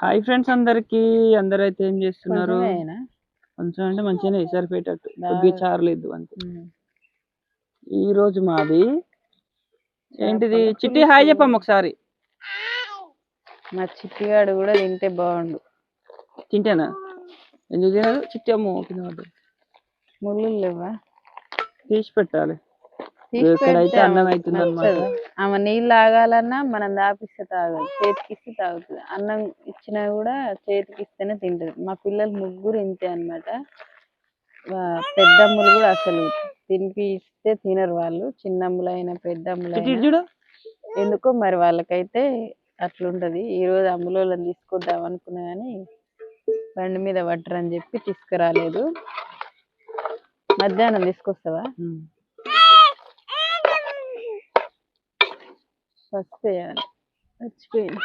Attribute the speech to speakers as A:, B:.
A: Hi friends అందరికి. అందరైతే ఏం చేస్తున్నారు?
B: కొంచెమేనా?
A: కొంచెం అంటే మంచిగానే సరిపోయేటట్టు,
B: బాగా.
A: కొద్దిగా చారలేదు అంతే. ఈ రోజు మాది ఏంటిది? చిట్టి హాయ్ చెప్పమ్మ ఒకసారి.
B: మా చిట్టిగాడు కూడా తింటే బాగుండు.
A: తింటేనా? ఎందుకు తినదు? చిట్టి అమ్మ
B: ముళ్ళు లేవా?
A: తీసి పెట్టాలి.
B: తీసి
A: ఇక్కడైతే
B: పెడితే
A: అన్నం
B: ఆమెకు
A: అవుతుంది అనమాట.
B: నచ్చదు. ఆమె నీళ్ళు తాగాలన్నా మనం తాపిస్తే తాగదు, చేతికిస్తే తాగుతుంది. అన్నం ఇచ్చినా కూడా చేతికిస్తేనే తింటది. మా పిల్లలు ముగ్గురు ఇంతే అనమాట. పెద్దమ్మలు కూడా అసలు తినిపిస్తే తినరు వాళ్ళు. చిన్నమ్ములైనా పెద్దమ్ములైనా
A: చూడు
B: ఎందుకో మరి వాళ్ళకైతే అట్లుంటది. ఈ రోజు అమ్ములోళ్ళని తీసుకొద్దాం అనుకున్నా కానీ బండి మీద పట్టరని చెప్పి తీసుకురాలేదు. మధ్యాహ్నం తీసుకొస్తావా? ఫస్ట్ వేయాలి. మర్చిపోయింది.